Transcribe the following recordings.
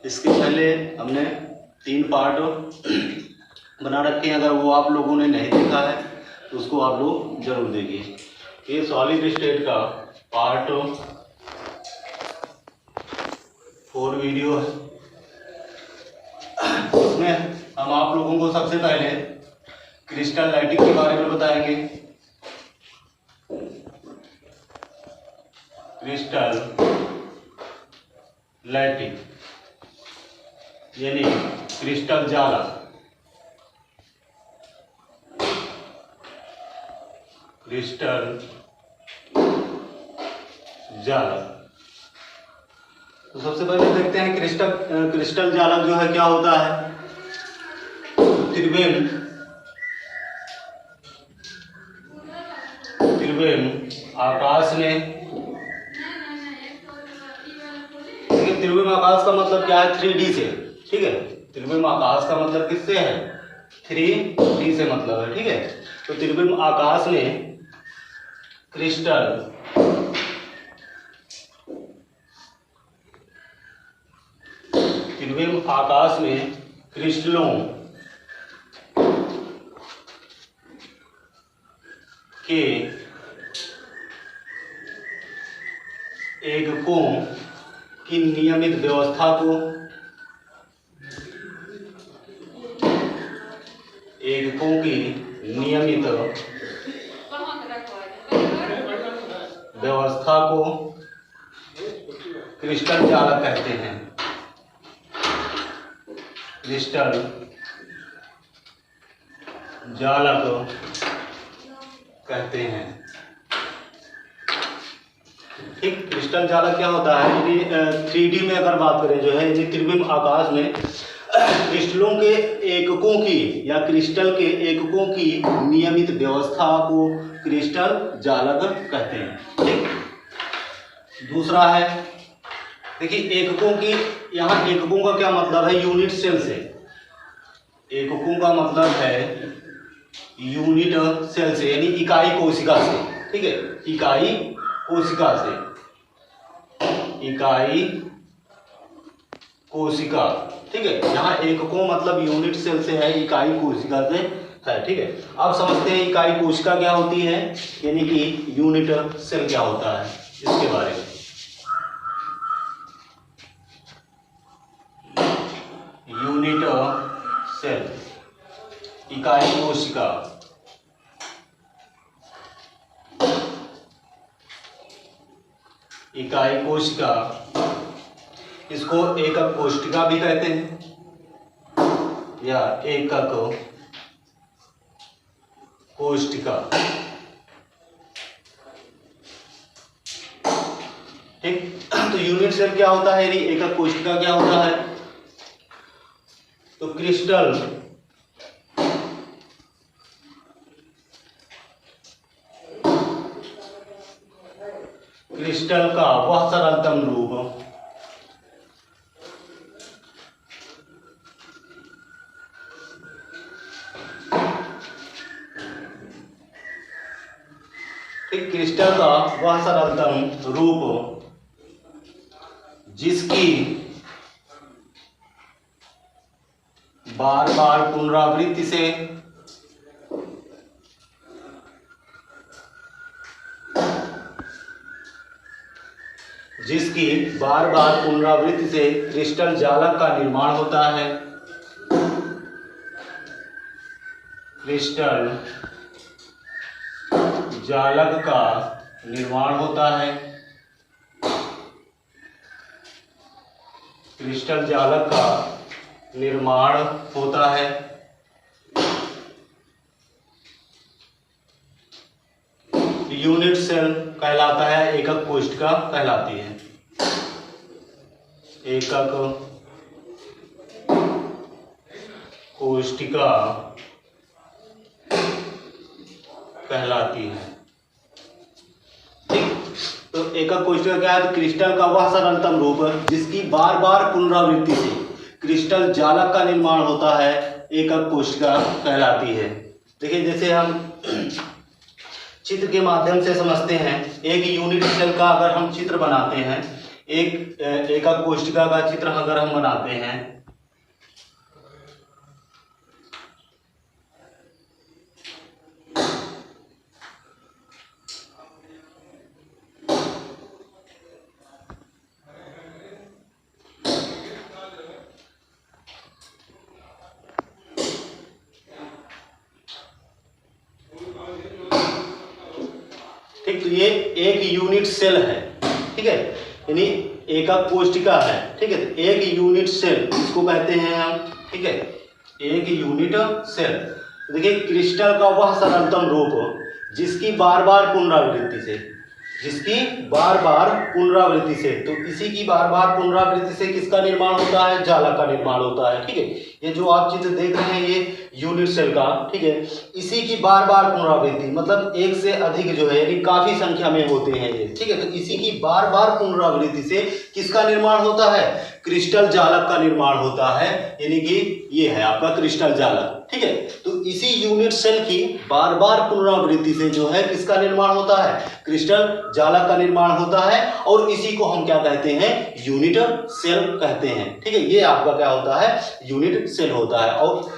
इसके पहले हमने 3 पार्ट बना रखे हैं। अगर वो आप लोगों ने नहीं देखा है तो उसको आप लोग जरूर देखिए। ये सॉलिड स्टेट का पार्ट 4 वीडियो है। उसमें हम आप लोगों को सबसे पहले क्रिस्टल लाइटिंग के बारे में बताएंगे। क्रिस्टल लाइटिंग यानी क्रिस्टल जाला। क्रिस्टल जाला तो सबसे पहले देखते हैं क्रिस्टल जाला जो है क्या होता है। त्रिवेण आकाश में, त्रिवेण आकाश का मतलब क्या है? 3D से, ठीक है। त्रिवेण आकाश का मतलब किससे है? 3D से मतलब है, ठीक है। तो त्रिवेण आकाश में क्रिस्टल त्रिवेण आकाश में क्रिस्टलों के एककों की नियमित व्यवस्था को क्रिस्टल जालक कहते हैं। क्रिस्टल जालक कहते हैं, ठीक। क्रिस्टल जालक क्या होता है? यदि 3D में अगर बात करें जो है, यदि त्रिवेण आकाश में क्रिस्टलों के एककों की या क्रिस्टल के एककों की नियमित व्यवस्था को क्रिस्टल जालक कहते हैं, ठीक। दूसरा है, देखिए एककों की, यहाँ एककों का क्या मतलब है? यूनिट सेल से। एककों का मतलब है यूनिट सेल से यानी इकाई कोशिका से, ठीक है। इकाई कोशिका से, इकाई कोशिका, ठीक है। यहाँ एककों मतलब यूनिट सेल से है, इकाई कोशिका से है, ठीक है। अब समझते हैं इकाई कोशिका क्या होती है, यानी कि यूनिट सेल क्या होता है, इसके बारे में। यूनिट सेल, इकाई कोशिका, इकाई कोशिका, इसको एकक कोशिका भी कहते हैं या एकक कोशिका, ठीक। तो यूनिट सेल क्या होता है, यानी एकक कोशिका क्या होता है? तो क्रिस्टल का वह सरलतम रूप ठीक, क्रिस्टल का वह सरलतम रूप जिसकी बार बार पुनरावृत्ति से क्रिस्टल जालक का निर्माण होता है। क्रिस्टल जालक का निर्माण होता है। क्रिस्टल जालक का निर्माण होता है। यूनिट सेल कहलाता है, एकक कोशिका कहलाती है, एकक कोशिका कहलाती है, ठीक। तो एकक कोशिका क्या है? क्रिस्टल का वह सरलतम रूप जिसकी बार बार पुनरावृत्ति से क्रिस्टल जालक का निर्माण होता है, एकक कोशिका कहलाती है। देखिए, जैसे हम चित्र के माध्यम से समझते हैं, एक यूनिट सेल का अगर हम चित्र बनाते हैं, एक एकक कोशिका का चित्र अगर हम बनाते हैं, ठीक, तो ये एक यूनिट सेल है, ठीक है, यानी एकक कोशिका है, ठीक है। तो एक यूनिट सेल इसको कहते हैं हम, ठीक है, एक यूनिट सेल। देखिए क्रिस्टल का वह सरलतम रूप जिसकी बार बार पुनरावृत्ति से, तो इसी की बार बार पुनरावृत्ति से किसका निर्माण होता है, जालक का निर्माण होता है, ठीक है। ये जो आप चित्र देख रहे हैं ये यूनिट सेल का, ठीक है, इसी की बार बार पुनरावृत्ति, मतलब एक से अधिक जो है यानी काफी संख्या में होते हैं ये, ठीक है। तो इसी की बार बार पुनरावृत्ति से किसका निर्माण होता है, क्रिस्टल जालक का निर्माण होता है, यानी कि ये है आपका क्रिस्टल जालक, ठीक है। तो इसी यूनिट सेल की बार बार पुनरावृत्ति से जो है किसका निर्माण होता है, क्रिस्टल जालक का निर्माण होता है, और इसी को हम क्या कहते हैं, यूनिट सेल कहते हैं, ठीक है। ये आपका क्या होता है, यूनिट सेल होता है। और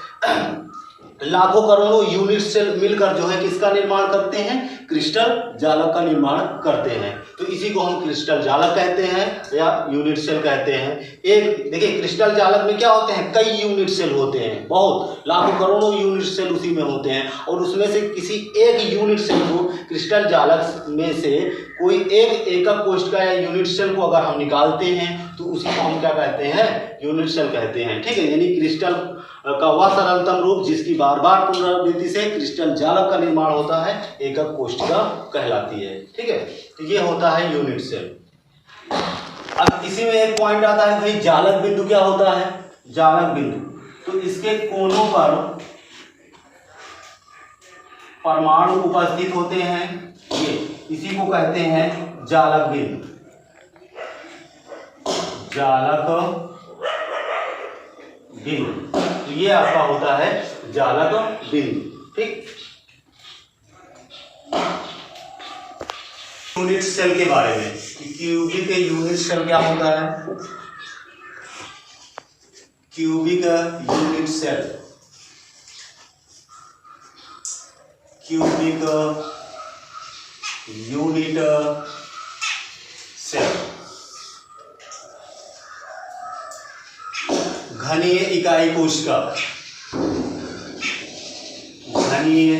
लाखों करोड़ों यूनिट सेल मिलकर जो है किसका निर्माण करते हैं, क्रिस्टल जालक का निर्माण करते हैं। तो इसी को हम क्रिस्टल जालक कहते हैं या यूनिट सेल कहते हैं। एक देखिए क्रिस्टल जालक में क्या होते हैं, कई यूनिट सेल होते हैं, बहुत लाखों करोड़ों यूनिट सेल उसी में होते हैं, और उसमें से किसी एक यूनिट सेल को, क्रिस्टल जालक में से कोई एक एकक कोशिका या यूनिट सेल को अगर हम निकालते हैं तो उसी को हम क्या कहते हैं, यूनिट सेल कहते हैं, ठीक है। यानी क्रिस्टल का वह सरलतम रूप जिसकी बार बार पुनरावृत्ति से क्रिस्टल जालक का निर्माण होता है, एकक कोशिका कहलाती है, ठीक है। तो ये होता है यूनिट सेल। अब इसी में एक पॉइंट आता है भाई, जालक बिंदु क्या होता है, जालक बिंदु, तो इसके कोनों पर परमाणु उपस्थित होते हैं, ये इसी को कहते हैं जालक बिंदु, जालक बिंदु। तो ये आपका होता है जालक बिंदु, ठीक। यूनिट सेल के बारे में, क्यूबिक यूनिट सेल क्या होता है, cubic unit cell, cubic unit cell, घनीय इकाई कोशिका, घनीय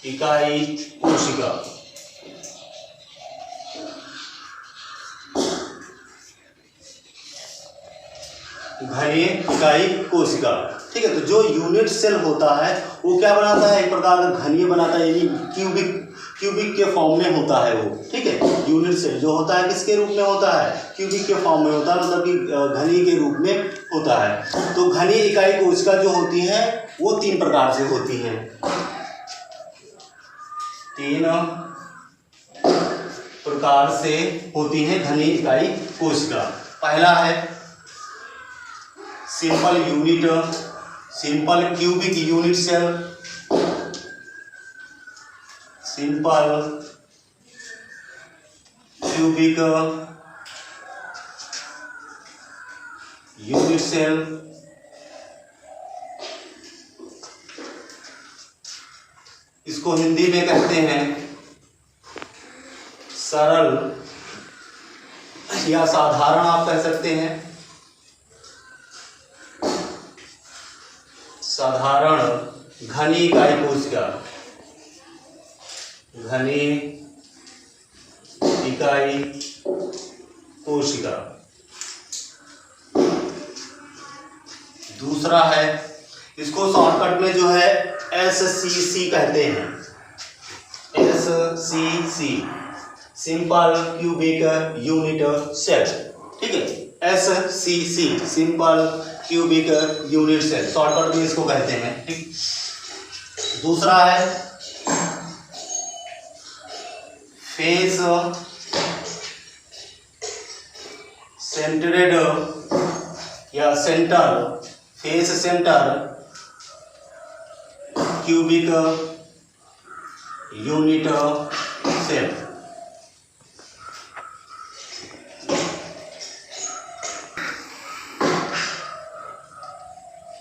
इकाई कोशिका, घनीय इकाई कोशिका, ठीक है। तो जो यूनिट सेल होता है वो क्या बनाता है, एक प्रकार का घनीय बनाता है, यानी क्यूबिक के फॉर्म में होता है वो, ठीक है। यूनिट सेल जो होता है किसके रूप में होता है, क्यूबिक के फॉर्म में होता है, मतलब कि घनीय के रूप में होता है। तो घनीय इकाई कोशिका जो होती है वो तीन प्रकार से होती हैं, तीन प्रकार से होती है घनीय इकाई कोशिका। पहला है simple cubic unit cell, simple cubic unit cell, इसको हिंदी में कहते हैं सरल या साधारण आप कह सकते हैं, साधारण घनीय इकाई कोशिका, घनीय इकाई कोशिका। दूसरा है, इसको शॉर्टकट में जो है SCC कहते हैं, SCC, simple cubic unit cell, ठीक है। SCC, simple cubic unit cell, shortcut में इसको कहते हैं, ठीक। दूसरा है फेस सेंटरेड या face centre cubic unit cell,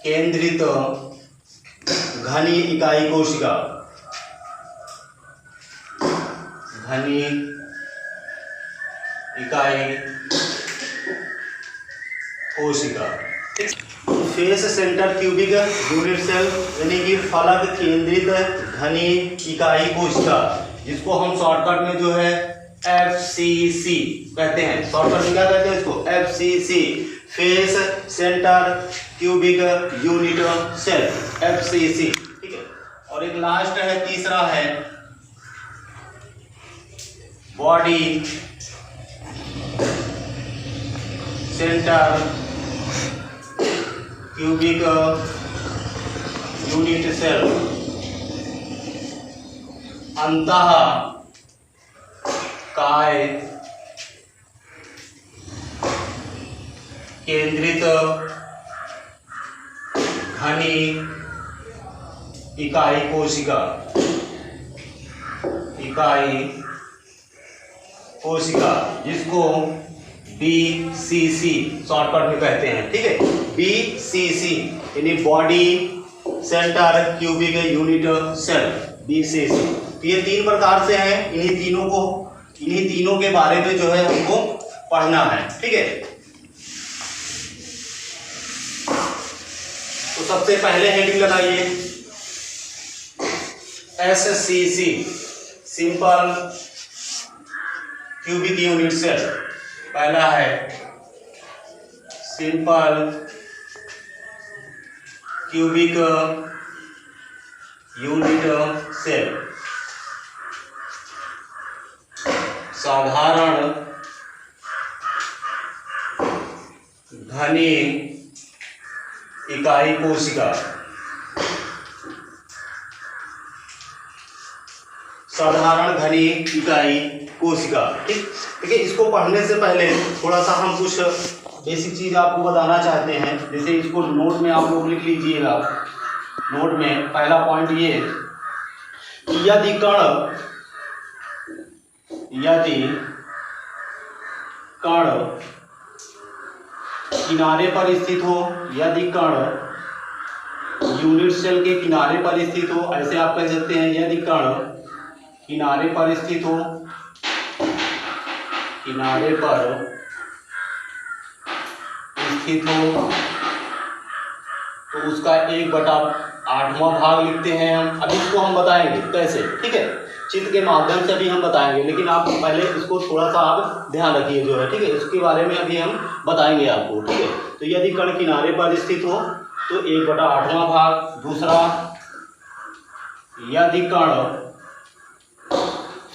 केंद्रित घनी इकाई कोशिका, घनी इकाई कोशिका। Face centre cubic unit cell यानी कि फलक केंद्रित घनी इकाई कोशिका, जिसको हम शॉर्टकट में जो है FCC कहते हैं। शॉर्टकट में क्या कहते हैं इसको? FCC, face centre cubic unit cell, FCC। ठीक है। और एक लास्ट है, तीसरा है body centre cubic unit cell, अंतः काय केंद्रित घनी इकाई कोशिका, इकाई कोशिका, जिसको BCC शॉर्टकट में कहते हैं। ठीक है, BCC यानी body centre cubic unit cell, BCC। तो ये 3 प्रकार से हैं। इन्हीं तीनों के बारे में जो है हमको पढ़ना है। ठीक है, तो सबसे पहले हेडिंग लगाइए SCC, simple cubic unit cell. पहला है सिंपल क्यूबिक यूनिट सेल, साधारण घनी इकाई कोशिका, साधारण घनी इकाई कोशिका। ठीक है, इसको पढ़ने से पहले थोड़ा सा हम कुछ बेसिक चीज आपको बताना चाहते हैं। जैसे इसको नोट में आप लोग लिख लीजिएगा। नोट में पहला पॉइंट ये, यदि कण किनारे पर स्थित हो, यदि कण यूनिट सेल के किनारे पर स्थित हो, ऐसे आप कह सकते हैं, यदि कण किनारे पर स्थित हो, किनारे पर स्थित हो, तो उसका 1/8वां भाग लिखते हैं हम। अब इसको हम बताएंगे कैसे। ठीक है, चित्र के माध्यम से अभी हम बताएंगे, लेकिन आप पहले इसको थोड़ा सा आप ध्यान रखिए जो है। ठीक है, इसके बारे में अभी हम बताएंगे आपको। ठीक है, तो यदि कण किनारे पर स्थित हो तो 1/8वां भाग। दूसरा, यदि कण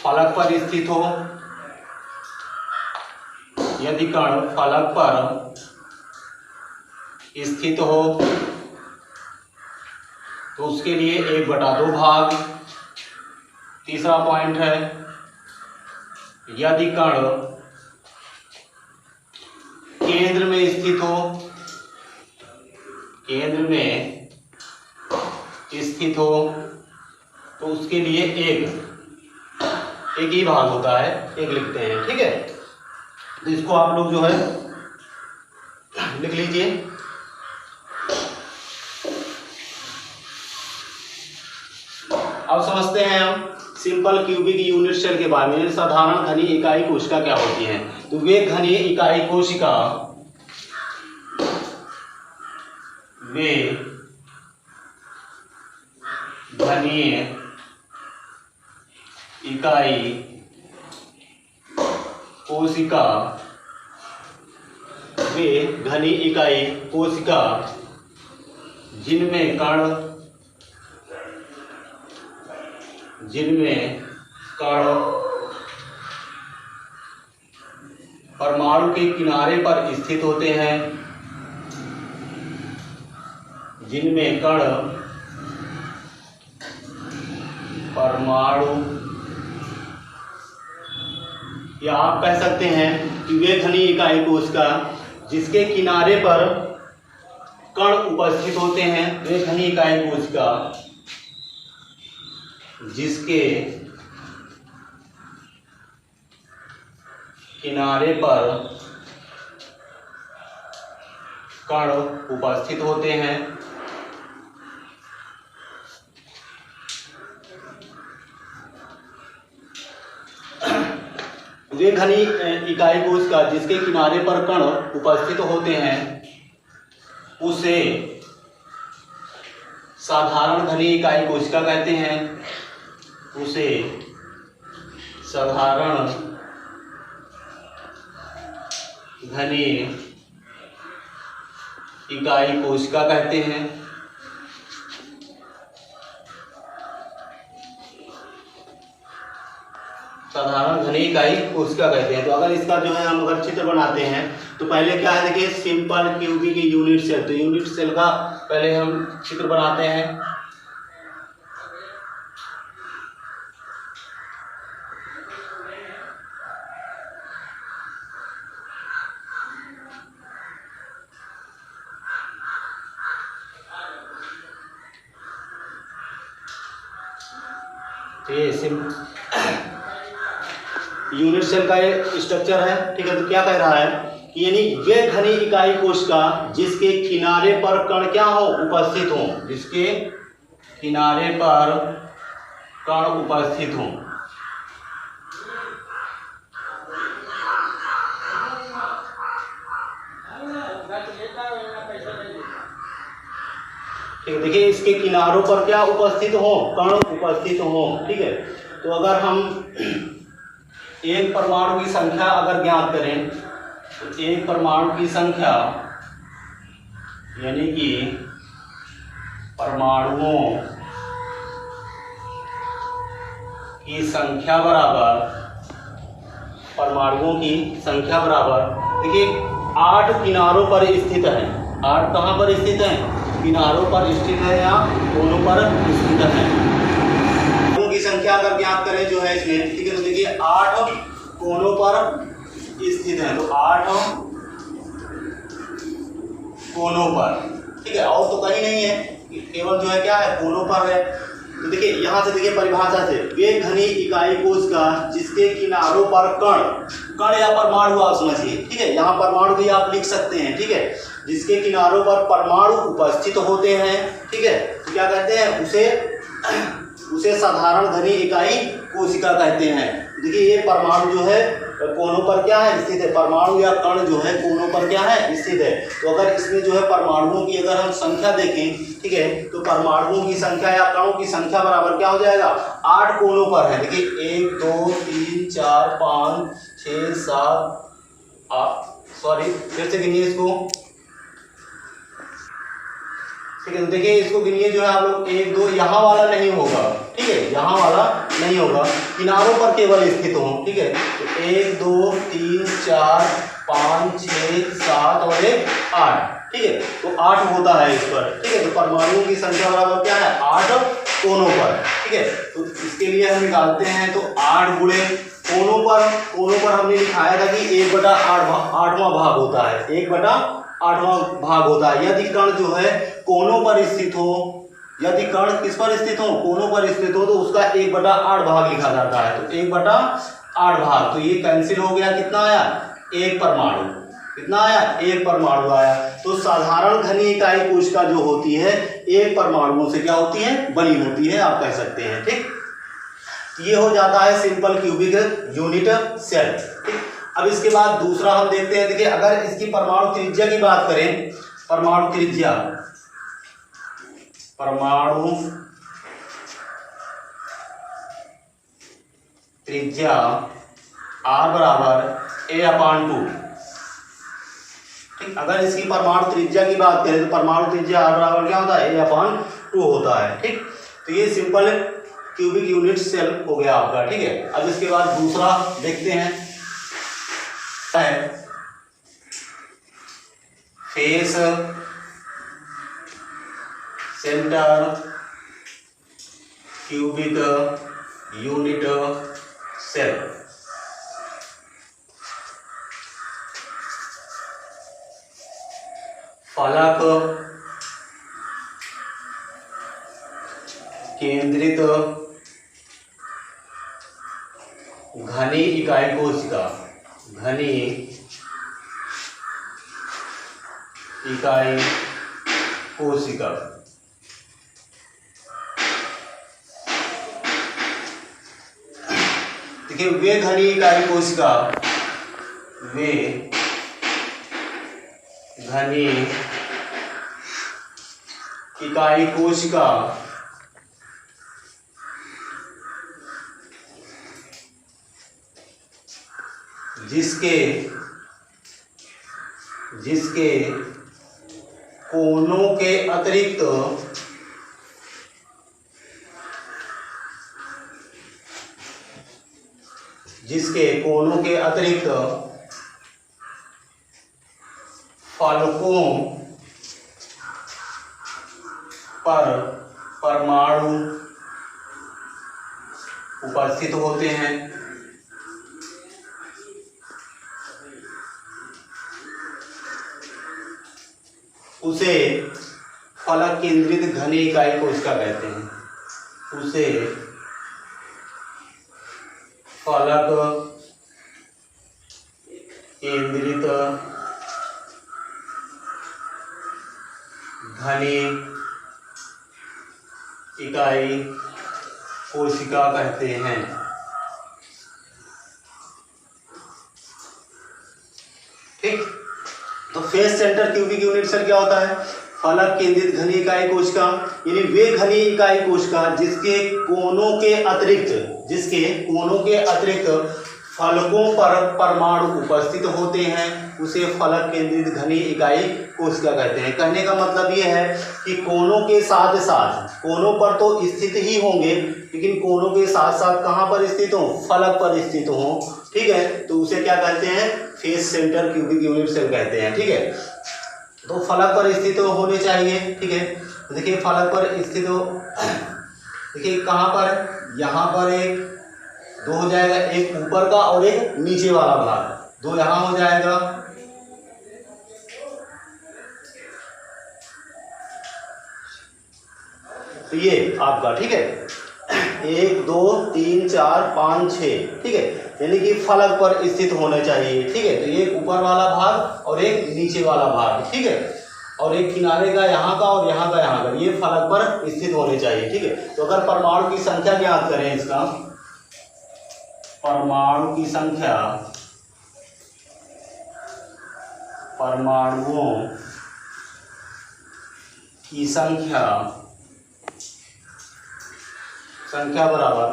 फलक पर स्थित हो, यदि कण फलक पर स्थित हो तो उसके लिए 1/2 भाग। तीसरा पॉइंट है, यदि कण केंद्र में स्थित हो, केंद्र में स्थित हो तो उसके लिए एक ही भाग होता है, एक लिखते हैं। ठीक है, तो इसको आप लोग जो है लिख लीजिए। अब समझते हैं हम सिंपल क्यूबिक यूनिट सेल के बारे में। साधारण घनी इकाई कोशिका क्या होती है? तो वे घनी इकाई कोशिका, वे घनी इकाई कोशिका, वे घनी इकाई कोशिका जिनमें कण परमाणु के किनारे पर स्थित होते हैं, जिनमें कण परमाणु, या आप कह सकते हैं कि वे घनी इकाई कोशिका जिसके किनारे पर कण उपस्थित होते हैं, वे घनी इकाई कोशिका जिसके किनारे पर कण उपस्थित होते हैं, वे घनी इकाई कोशिका जिसके किनारे पर कण उपस्थित होते हैं उसे साधारण घनी इकाई कोशिका कहते हैं। उसे साधारण घनी इकाई कोशिका कहते हैं। साधारण घनी इकाई कोशिका कहते हैं। तो अगर इसका जो है हम अगर चित्र बनाते हैं तो पहले क्या है, देखिए सिंपल क्यूबिक यूनिट सेल। तो यूनिट सेल का पहले हम चित्र बनाते हैं। तो ये यूनिट सेल का ये स्ट्रक्चर है, ठीक है। तो क्या कह रहा है कि यानी वे घनी इकाई कोशिका जिसके किनारे पर कण क्या हो, उपस्थित हो, जिसके किनारे पर कण उपस्थित हो। ठीक है, देखिए इसके किनारों पर क्या उपस्थित हो, कण उपस्थित हो, ठीक है। तो अगर हम एक परमाणु की संख्या अगर ज्ञात करें तो एक परमाणु की संख्या यानी कि परमाणुओं की संख्या बराबर, परमाणुओं की संख्या बराबर, देखिए 8 किनारों पर स्थित है। 8 कहाँ पर स्थित है, किनारों पर स्थित है या कोनों पर स्थित है। की संख्या अगर ज्ञात करें जो है इसमें, ठीक है। तो देखिए 8 कोनों पर स्थित है। तो 8 कोनों पर, ठीक है, और तो कहीं नहीं है, केवल जो है क्या है, कोनों पर है। तो देखिए यहाँ से देखिए परिभाषा से, वे घनी इकाई कोशिका जिसके किनारों पर कण, कण या परमाणु आप समझिए, ठीक है। यहाँ परमाणु भी आप लिख सकते हैं, ठीक है, जिसके किनारों पर परमाणु उपस्थित होते हैं, ठीक है। तो क्या कहते हैं, उसे साधारण घनी इकाई कोशिका कहते हैं। देखिए ये परमाणु जो है कोनों पर क्या है, स्थित है। परमाणु या कण जो है कोनों पर क्या है, स्थित है। तो अगर इसमें जो है परमाणुओं की अगर हम संख्या देखें, ठीक है, तो परमाणुओं की संख्या या कणों की संख्या बराबर क्या हो जाएगा, 8 कोनों पर है। देखिए 1 2 3 4 5 6 7 8, सॉरी फिर से गिनिए इसको, ठीक है। तो देखिए इसको गिनिए जो है आप लोग, 1 2, यहाँ वाला नहीं होगा, ठीक है, यहाँ वाला नहीं होगा, किनारों पर केवल स्थित हो, ठीक है। तो 1 2 3 4 5 6 7 और 1 8, ठीक है। तो 8 होता है इस पर, ठीक है। तो परमाणुओं की संख्या बराबर क्या है, 8 कोनों पर, ठीक है। तो इसके लिए हम निकालते हैं, तो 8 गुणे कोनों पर हमने दिखाया था कि 1/8वां भाग होता है, 1/8वां भाग होता है। यदि कण जो है कोनों पर स्थित हो, यदि कण किस पर स्थित हो, कोनों पर स्थित हो, तो उसका 1/8 भाग लिखा जाता है। तो 1/8 भाग, तो ये कैंसिल हो गया, कितना आया, 1 परमाणु, कितना आया, 1 परमाणु आया। तो साधारण घनी इकाई कोशिका जो होती है 1 परमाणुओं से क्या होती है, बनी होती है, आप कह सकते हैं, ठीक। ये हो जाता है सिंपल क्यूबिक यूनिट सेल, ठीक। अब इसके बाद दूसरा हम देखते हैं, देखिए अगर इसकी परमाणु त्रिज्या की बात करें, परमाणु त्रिज्या R बराबर A/2, ठीक। अगर इसकी परमाणु त्रिज्या की बात करें तो परमाणु त्रिज्या R बराबर क्या होता है, A/2 होता है, ठीक। तो ये सिंपल क्यूबिक यूनिट सेल हो गया आपका, ठीक है। अब इसके बाद दूसरा देखते हैं, face centre cubic unit cell. फलक केंद्रित घनी इकाई कोशिका, घनी इकाई कोशिका, देखिए वे घनी इकाई कोशिका वे घनी इकाई कोशिका जिसके कोनों के अतिरिक्त फलकों पर परमाणु उपस्थित होते हैं, उसे फलक केंद्रित घनी इकाई कोशिका कहते हैं। उसे फलक केंद्रित घनी इकाई कोशिका कहते हैं। ठीक, तो face centre cubic unit cell क्या होता है? फलक केंद्रित घनी इकाई कोशिका, यानी वे घनी इकाई कोशिका जिसके कोनों के अतिरिक्त फलकों पर परमाणु उपस्थित होते हैं, उसे फलक केंद्रित घनी इकाई कोशिका कहते हैं। कहने का मतलब ये है कि कोनों के साथ साथ, कोनों पर तो स्थित ही होंगे, लेकिन कोनों के साथ साथ कहाँ पर स्थित हों? फलक पर स्थित हों। ठीक है, तो उसे क्या कहते हैं? Face centre cubic unit cell कहते हैं। ठीक है, तो फलक पर स्थित होने चाहिए। ठीक है, देखिए फलक पर स्थित हो, देखिए कहाँ पर? यहाँ पर एक दो हो जाएगा, एक ऊपर का और एक नीचे वाला भाग, दो यहाँ हो जाएगा। तो ये आपका, ठीक है, 1 2 3 4 5 6, ठीक है, यानी कि फलक पर स्थित होने चाहिए। ठीक है, तो एक ऊपर वाला भाग और एक नीचे वाला भाग, ठीक है, और एक किनारे का यहाँ का और यहाँ का यहाँ का, ये फलक पर स्थित होने चाहिए। ठीक है, तो अगर परमाणु की संख्या ज्ञात करें, इसका परमाणुओं की संख्या बराबर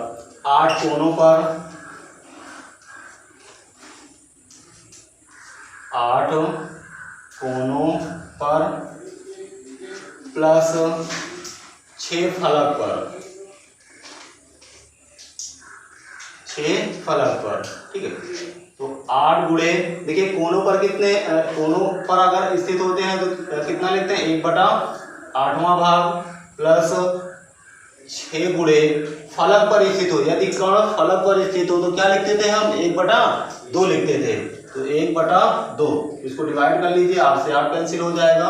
8 कोनों पर 8 कोनों पर प्लस 6 फलक पर, 6 फलक पर। ठीक है, तो 8 गुणे, देखिए कोनों पर कितने, कोनों पर अगर स्थित होते हैं तो कितना लिखते हैं? 1/8वां भाग प्लस 6 गुणे फलक पर स्थित हो, यदि कण फलक पर स्थित हो तो क्या लिखते थे हम? 1/2 लिखते थे। तो 1/2, इसको डिवाइड कर लीजिए, 8 से 8 कैंसिल हो जाएगा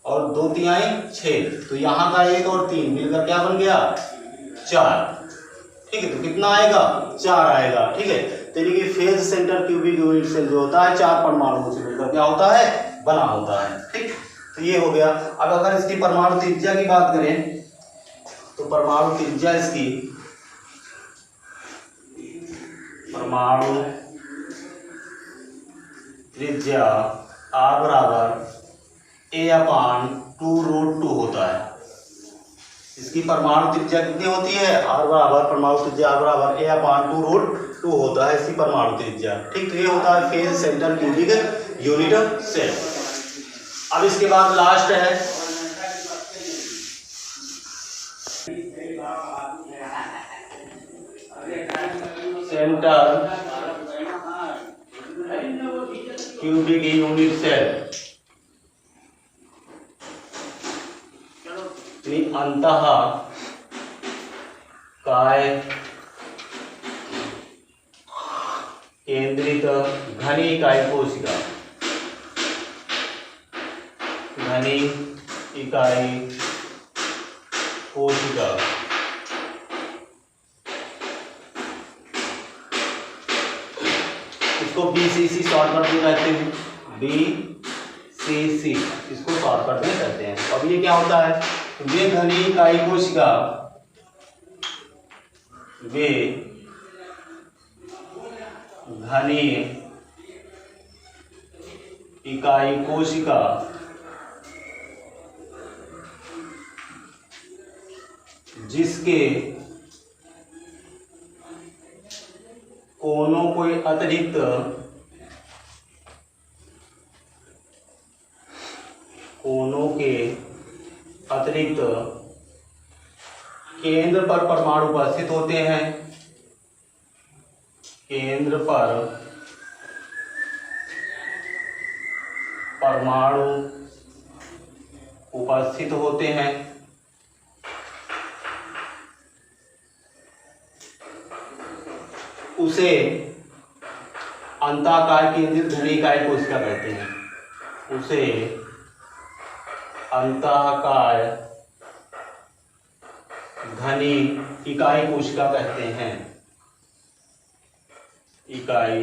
और 2 तिहाई 6, तो यहाँ का 1 और 3 मिलकर क्या बन गया? 4। ठीक है, तो कितना आएगा? 4 आएगा। ठीक है, तो यानी कि face centre cubic unit cell जो होता है 4 परमाणुओं से मिलकर क्या होता है? बना होता है। ठीक, तो ये हो गया। अब अगर इसकी परमाणु त्रिज्या की बात करें तो परमाणु त्रिज्या इसकी, परमाणु त्रिज्या R बराबर A/2√2 होता है। इसकी परमाणु त्रिज्या कितनी होती है? R बराबर, परमाणु त्रिज्या R बराबर A/2√2 होता है इसकी परमाणु त्रिज्या। ठीक, तो ये होता है face centre cubic unit cell. अब इसके बाद लास्ट है सेंटर क्यूबिक यूनिट सेल, अंतः काय केंद्रित घनी इकाई कोशिका, घनी इकाई कोशिका। इसको BCC शॉर्टकट में कहते हैं, BCC इसको शॉर्टकट में कहते हैं। अब ये क्या होता है? वे घनी इकाई कोशिका, वे घनी इकाई कोशिका जिसके कोनों के अतिरिक्त केंद्र पर परमाणु उपस्थित होते हैं, केंद्र पर परमाणु उपस्थित होते हैं, उसे अंतःकाय केंद्रित घनी इकाई कोशिका कहते हैं। उसे अंतःकाय घनी इकाई कोशिका कहते हैं। इकाई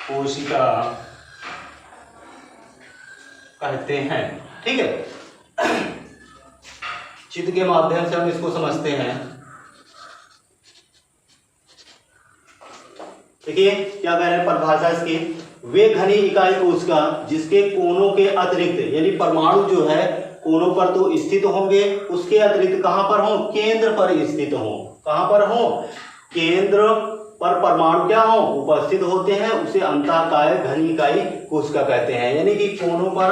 कोशिका कहते हैं। ठीक है, चित्र के माध्यम से हम इसको समझते हैं। देखिए क्या कह रहे हैं परिभाषा इसकी, वे घनी इकाई कोशिका जिसके कोनों के अतिरिक्त, यानी परमाणु जो है कोनों पर तो स्थित होंगे, उसके अतिरिक्त कहां पर हो, केंद्र पर स्थित हो। कहां पर हो, केंद्र पर परमाणु क्या हो, उपस्थित होते हैं, उसे अंतःकाय घनी इकाई कोशिका कहते हैं। यानी कि कोनों पर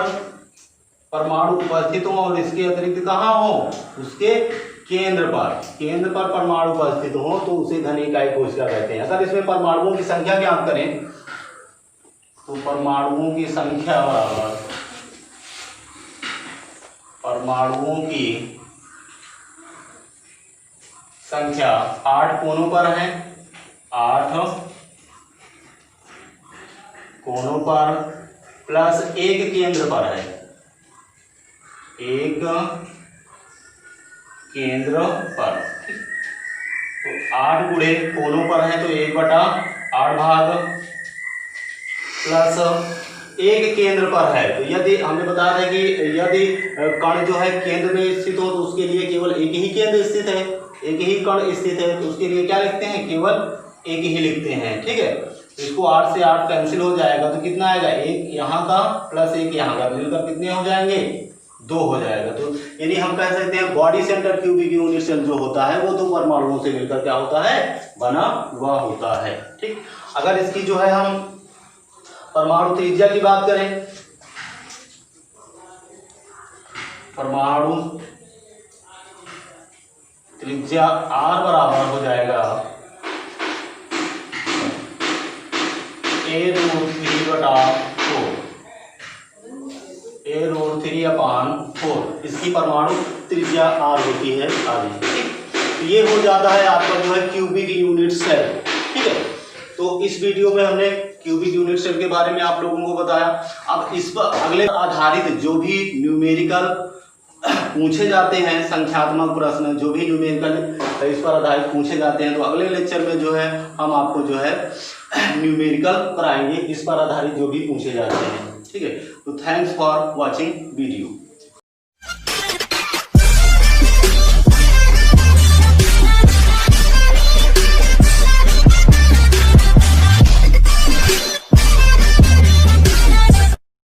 परमाणु उपस्थित हो और इसके अतिरिक्त कहां हो, उसके केंद्र पर परमाणु उपस्थित हो तो उसे घनी इकाई कोशिका कहते हैं। अगर इसमें परमाणुओं की संख्या ज्ञात करें तो परमाणुओं की संख्या बराबर, परमाणुओं की संख्या 8 कोनों पर है, 8 कोनों पर प्लस 1 केंद्र पर है, 1 केंद्र पर। तो 8 गुणे कोनों पर है तो 1/8 भाग प्लस 1 केंद्र पर है। तो यदि हमने बताया था कि यदि कण जो है केंद्र में स्थित हो तो उसके लिए केवल एक ही केंद्र स्थित है, एक ही कण स्थित है, तो उसके लिए क्या लिखते हैं, केवल एक ही लिखते हैं। ठीक है, तो इसको 8 से 8 कैंसिल हो जाएगा तो कितना आएगा, 1 यहाँ का प्लस 1 यहाँ का, मिलकर कितने हो जाएंगे, 2 हो जाएगा। तो यानी हम कह सकते हैं body centre cubic unit cell जो होता है वो तो परमाणुओं से मिलकर क्या होता है, बना हुआ होता है। ठीक, अगर इसकी जो है हम परमाणु त्रिज्या की बात करें, परमाणु त्रिज्या R बराबर हो जाएगा A√3/4, A√3/4 इसकी परमाणु त्रिज्या R होती है आदि। तो ये हो जाता है आपका जो है क्यूबिक यूनिट सेल। ठीक है, तो इस वीडियो में हमने क्यूबिक यूनिट सेल के बारे में आप लोगों को बताया। अब इस पर अगले आधारित जो भी न्यूमेरिकल पूछे जाते हैं, संख्यात्मक प्रश्न जो भी न्यूमेरिकल इस पर आधारित पूछे जाते हैं, तो अगले लेक्चर में जो है हम आपको जो है न्यूमेरिकल कराएंगे इस पर आधारित जो भी पूछे जाते हैं। ठीक है, तो थैंक्स फॉर वॉचिंग वीडियो।